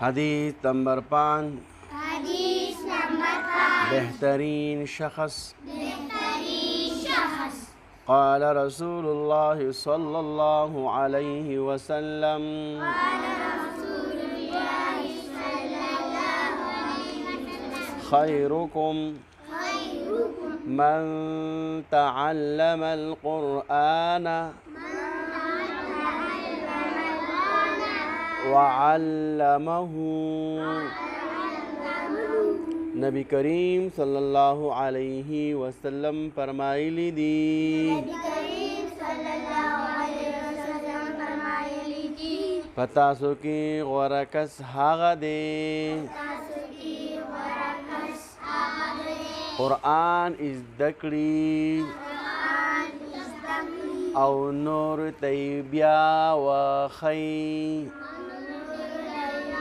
حدیث نمبر 5. بہترین شخص. قال رسول الله صلى الله عليه وسلم خيركم من تعلم القرآن وعلمه. نبی کریم صلی اللہ علیہ وسلم فرمائلی دی پتاسو کی غورکس هغه دی قرآن زده کړي او نور ته بیا وښيي.